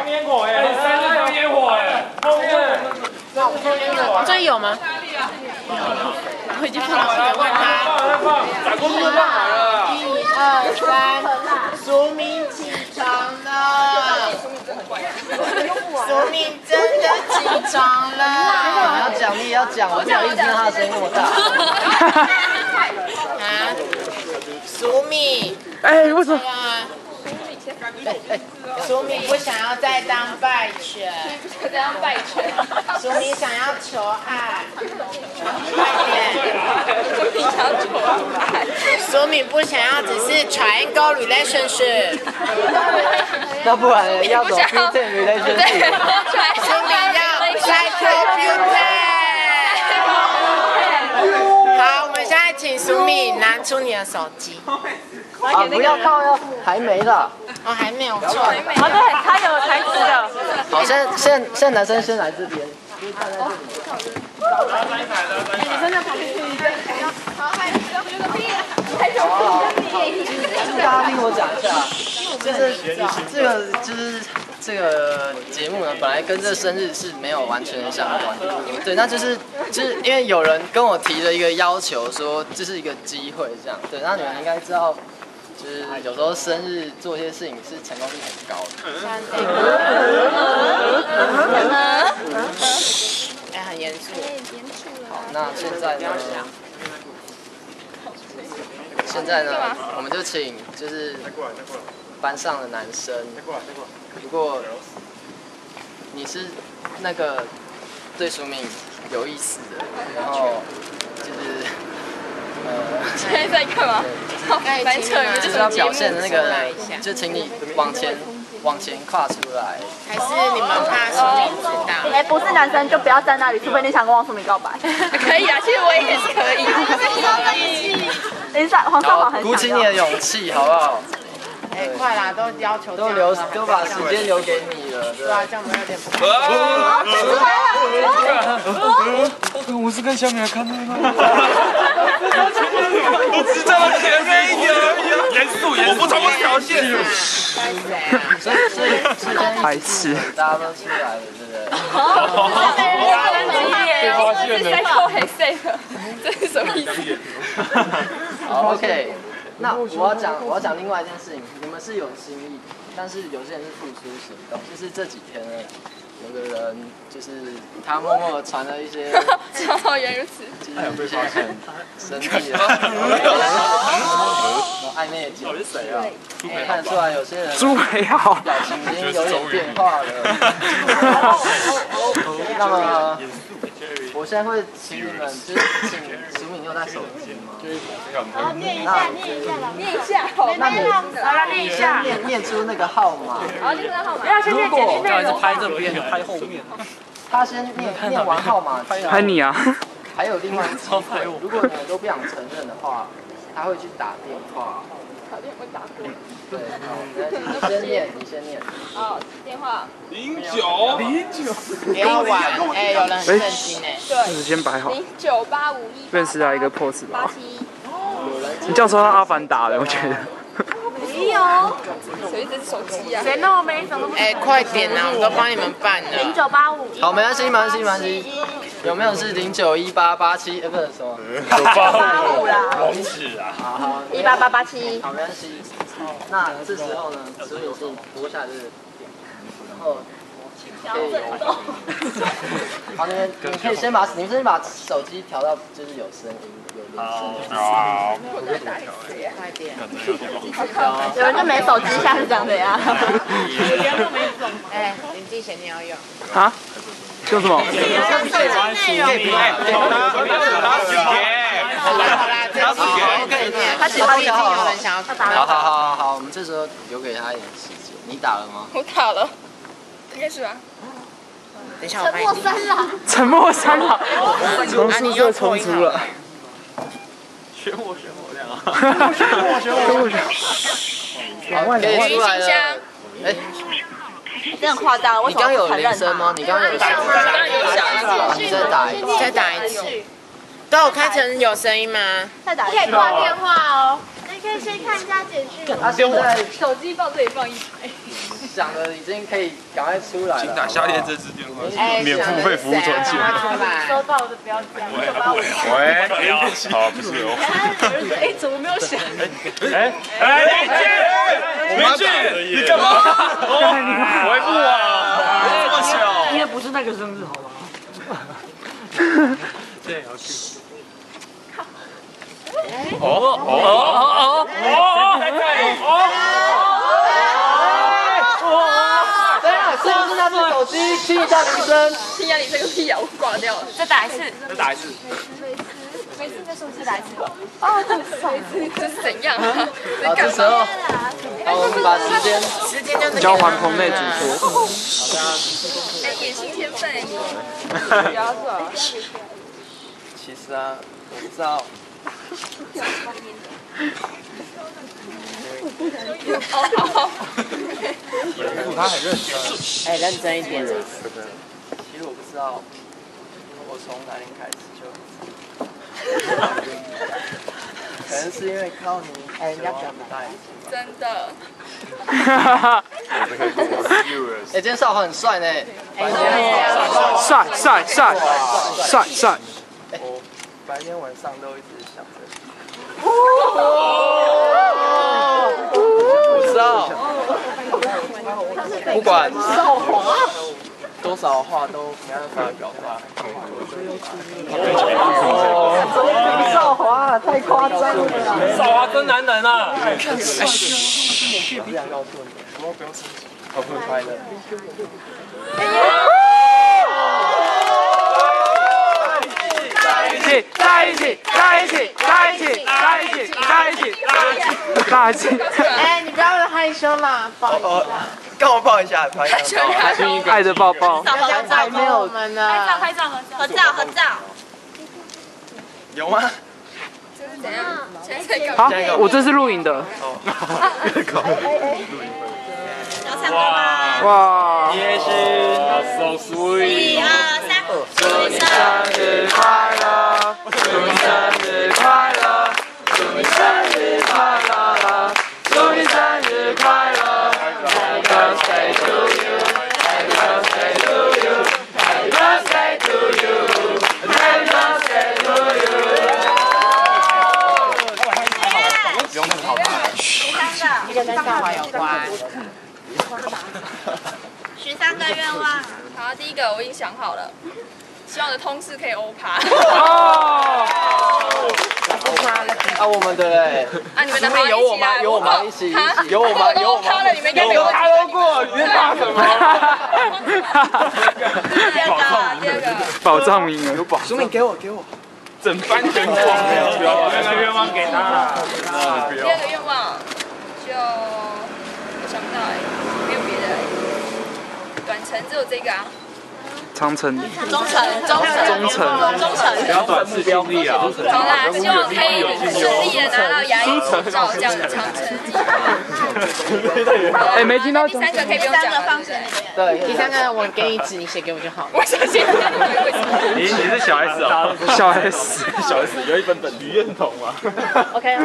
烟火哎，生日放烟火哎，后面。这里有吗？我已经放弃了。放，打工都放好了。1、2、3，苏明起床了。苏明真的起床了。你要讲，你也要讲，我不想一直听他的声音那么大。啊，苏明。哎，为什么？苏明不想要再当败犬，苏明想要求爱，快点！苏明不想要只是 triangle relationship， 那不然要走 pretend relationship。苏明要 psycho beauty。好，我们现在请苏明拿出你的手机。啊，不要靠要，还没啦。哦，还没有错。啊，对，他有台词的。好，现在男生先来这边，就是站在这里。女生在旁边听一下。好，害羞，有个屁！好，大家听我讲一下，这个节目呢，本来跟这生日是没有完全相关的。对，那就是因为有人跟我提了一个要求，说这是一个机会这样。对，那你们应该知道。就是有时候生日做一些事情是成功率很高的。哎，很严肃。好，那现在呢，我们就请就是班上的男生，如果你是那个对苏明有意思的，然后就是现在在干嘛？白扯，就是要表现的那个，就请你往前跨出来。还是你们怕苏明知道？哎，不是男生就不要站那里，除非你想跟王淑敏告白。可以啊，其实我也是可以。等一下，黄少华很想要。鼓起你的勇气，好不好？哎，快啦，都要求都把时间留给你了，对啊，这样我们有点不好。我是跟小女孩看的吗？我只站到前面一点而已啊！严肃，我不超过这条线。所以白痴，大家都出来了，对不对？这是什么意思？好 ，OK。那我要讲另外一件事情，你们是有心意，但是有些人是付诸行动。就是这几天呢，有个人就是他默默传了一些，原如此，就是一些很生气的，暧昧的节目。谁啊？看得出来有些人朱伟豪表情已经有点变化了。那么，我现在会请你们，就是请苏敏又带手机吗？好，念一下，好，那你来念一下，念出那个号码。好，念出号码。不要先念简讯内还是容。拍这边，拍后面。他先念完号码，拍你啊！还有另外一机会，如果你们都不想承认的话，他会去打电话。对，好，你先念。好，电话。不要玩，哎，有人很震惊哎。对。先摆好。098518。认识他一个 pose 吧。 87。你叫说他阿凡达的，我觉得。没有。谁这是手机啊？谁那么没什么？哎，快点啊，我都帮你们办了。0985。好，没关系。有没有是091887？不是什么985啦。王子啊！好18887。好，没关系。那这时候呢，所以是拨下这个点，然后可以好，你可以先把手机调到就是有声音、有铃声。好。快点。有人就没手机，下是这样的呀。哎，林继贤你要用。啊？用什么？好啦，这集他只会有人想要打。好，我们这时候留给他一点时间。你打了吗？我打了。应该是吧。等一下我帮你听。沉默三郎。从宿舍冲出了。选我亮啊！选我。好，可以出来了。哎，真的夸张，为什么你刚有承认铃声吗？他？你刚有响。你再打一次。再打一次。都有开成有声音吗？再打一次。可以挂电话哦。你可以先看一下简讯。他现在手机放这里放一排。想的已经可以赶快出来了。请打下列这支电话，免付费服务专线。收到的不要讲。喂，好，不是哦。哎，怎么没有响？林俊，你干嘛？回复我，这么巧。应该不是那个生日，好吧？对，好去。对啊，是不是那只手机听一下铃声？听下你这个屁啊，我挂掉了。再打一次。再打一次。每次再说再打一次。哦，这是怎样啊？好，这时候，好，我们把时间交还棚内主播。哎，演戏天分哎你。其实啊，我不知道。哦，他很认真。哎，认真一点啊！其实我不知道，我从哪年开始就，可能是因为靠你，哎，人家讲的。真的。哎，今天少华很帅呢。帅帅帅帅帅！我白天晚上都一直想着。我知道，不管多少话都没办法表达。少华太夸张了。少华真男人啊！我不想告诉你，什么不用生气，我很快乐。在一起，在一起，在一起，在一起，在一起，在一起。哎，你不要害羞啦，抱一下。跟我抱一下，抱一下。爱的抱抱。大家还没有我们呢。拍照，合照。有吗？这是怎样？现在在好，我这是录影的。要唱歌吗？哇！也是 so sweet。 1、2、3，祝你生日快乐，祝你生日快乐，祝你生日快乐，祝你生日快乐 ，Happy birthday to you，Happy birthday to you，Happy birthday to you，Happy birthday to you。不用那么好吧？一个跟少华有关。 13个愿望。好，第一个我已经想好了，希望我的同事可以欧趴。啊，我们的嘞。啊，你们的有我吗？有我吗？一起，有我吗？有我吗？趴了，你们应该没有他都过，你在怕什么？第二个。保障名额。苏敏给我。整班全光了，那个愿望给他。第二个愿望就我想不到哎，没有别的哎。短程只有这个啊。长城。忠诚。不要短视目标力啊！好啦，希望可以顺利的拿到牙医执照这样的长程计划。哎，没听到。第三个可以不用讲了，放心。对，第三个我给你纸，你写给我就好了。我相信为什么？你是小 S 啊？小 S。小 S 有一本许愿筒啊。OK。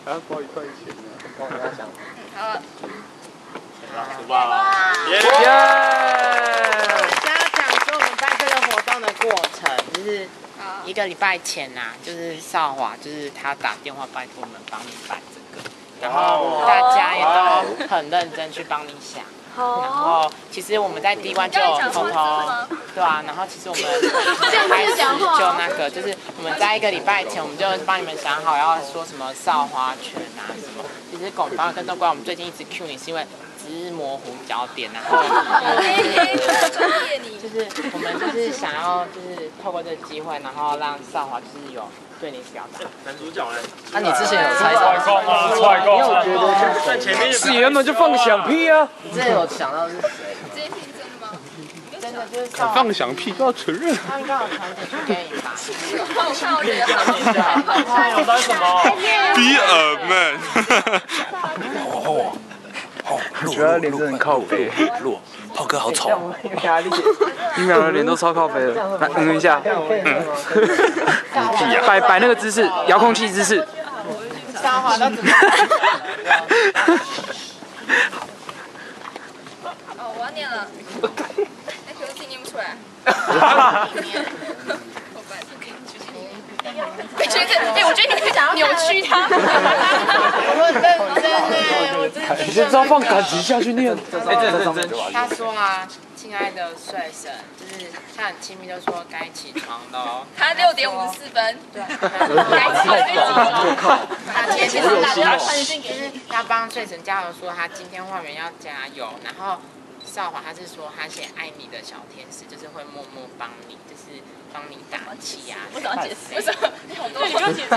还要包1块钱呢。帮我跟他讲。好了。出发了！现在要讲说我们办这个活动的过程，就是1个礼拜前呐，就是少华，就是他打电话拜托我们帮你办这个，然后大家也都很认真去帮你想。然后其实我们在第一关就有偷偷，对啊，然后其实我们开始就那个，就是我们在1个礼拜前，我们就帮你们想好要说什么少花拳啊什么。其实广发跟豆瓜，我们最近一直 cue 你，是因为只是模糊焦点，然后就是我们就是想要就是透过这个机会，然后让少华就是有对你表达。男主角呢？那你之前有猜到？踹供啊！你有觉得在前面是原本就放响屁啊！你之前有想到是谁？这一瓶真的吗？真的就是少华，放响屁都要承认。他应该有传简讯给你吧？我看我觉得有单什么 Be a man。我觉得脸真的很靠北。炮哥好丑。你们两个脸都超靠北的，来一下。摆那个姿势，遥控器姿势。少华都怎么？要念了。哎，可是自己念不出来。我觉得你可以扭曲它。我很认真哎，我真的。你先照放感情下去念。他说啊，亲爱的睡神，就是他很亲密，就说该起床喽。他6:54。对。该起床。他今天就是他帮睡神加油说他今天化缘要加油，然后少华他是说他写爱你的小天使，就是会默默帮你，就是帮你打气啊。我想要解释，为什么？你好多，你不用解释，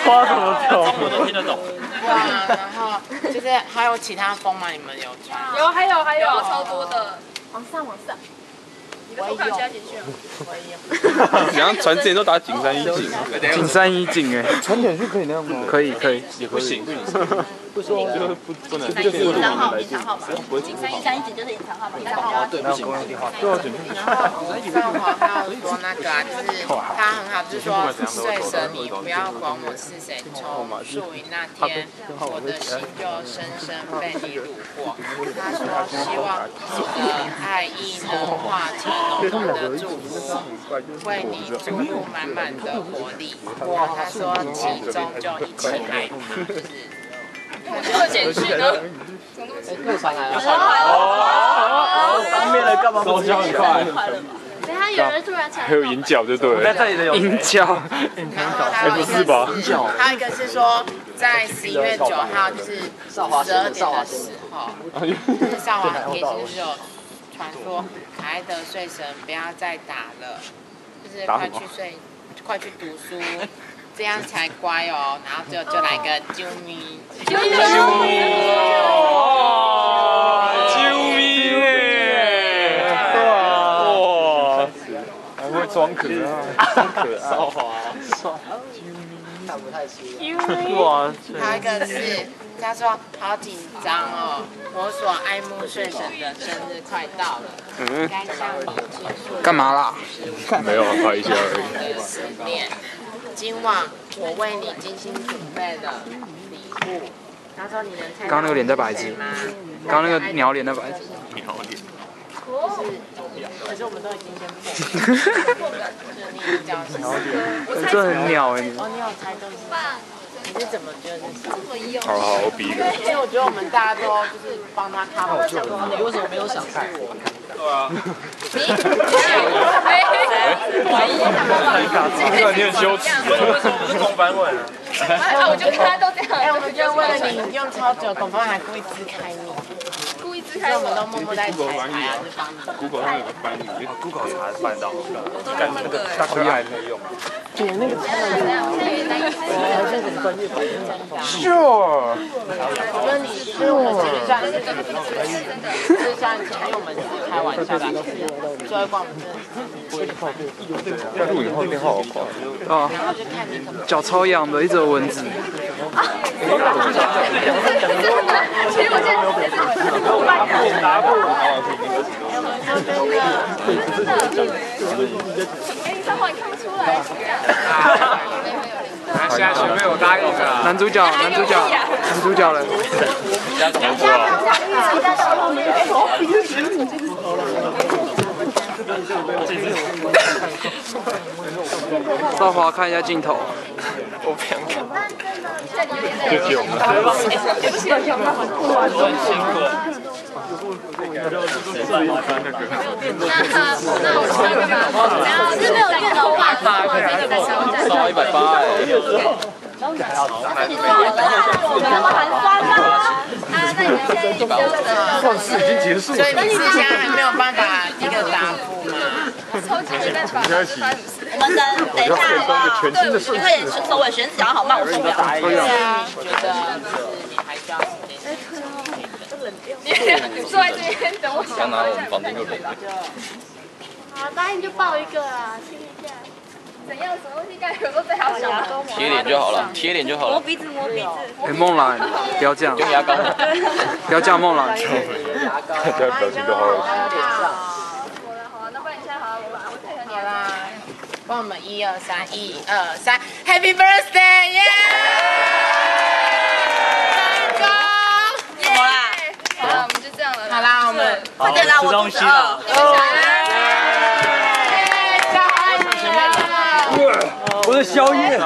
花怎么懂？我都听得懂。哇，然后就是还有其他风吗？你们有传？有，还有超多的。往上。你的偷看其他简讯。你要传之前都打景山一景，景山一景哎，传简讯可以那样吗？可以，也不行，不说就是不能，就是隐藏号码，131就是隐藏号码，对，不行，对啊，简讯。然后少华还有说那个啊，就是他很好，就是说睡神你不要管我是谁，从宿营那天，我的心就深深被你虏获。他说希望你的爱意能化成浓浓的祝福，为你注入满满的活力。他说其中就一起爱他，就是。这个简讯呢？又传来了。方便了干嘛？手脚很快。等下有人突然还有银角就对了。这里的银角，不是吧？还有一个是说，在11月9号，就是12点的时候，就是少华很贴心，就是有传说可爱的睡神不要再打了，就是快去睡，快去读书。这样才乖哦，然后就来个啾咪，啾咪耶！哇，还会装可爱，少华，看不太出。哇，还有一个是他说好紧张哦，我所爱慕睡神的生日快到了，该向你倾诉干嘛啦？没有拍一下而已。的思念。今晚我为你精心准备了礼物。他说你能猜到刚刚那个脸在白痴吗？刚刚那个鸟脸在白痴。可是我们都已经先破了。你已经讲是这很鸟哎！哦，你有猜中是吗？你是怎么觉得是这么用？好，我比一个。因为我觉得我们大家都就是帮他看好就你为什么没有想是我？对啊。你很羞耻。为什么不是同班问啊？我就看他都这样。我们就为了你用超久，董方还故意支开你，故意支所以我们开我。都默默在猜啊，就帮你。 Google 上有个翻译，Google 查翻到，干那个大可爱可以用吗？Sure。就是你，就是我们这算是真的，就是像前面我们是开玩笑的，最后一关我们真的要录影后电话好快。啊，然后就看你怎么。脚超痒的，一直有蚊子。其实我现在也是拿过。真的。哎，你上网你看不出来。现在前面有答应了。男主角了。加什么歌啊？少华看一下镜头。我不想看。就就我们。那我穿个吧。然后是没有电脑吧？烧180哎。然后寒酸啦。那你们现在考试已经结束了。所以你是现在还没有办法一个答复吗？抽筋没办法。我们等一下，你快点收尾选址，然后好慢，我受不了。对啊，觉得就是你还需要时间。你坐在这边等我想拿我们房间就冷了。好，答应就报一个啊，亲一下。怎样？什么东西？刚才有时候最好想的。贴脸就好了，贴脸就好了。鼻子。哎，梦兰，不要这样。用牙膏。不要这样，梦兰。大家表情都好好。好了，那不然你现在好好我配合你。好啦，帮我们1、2、3 ，Happy Birthday，耶！成功，耶！们，快点啦，我肚子饿。我的宵夜。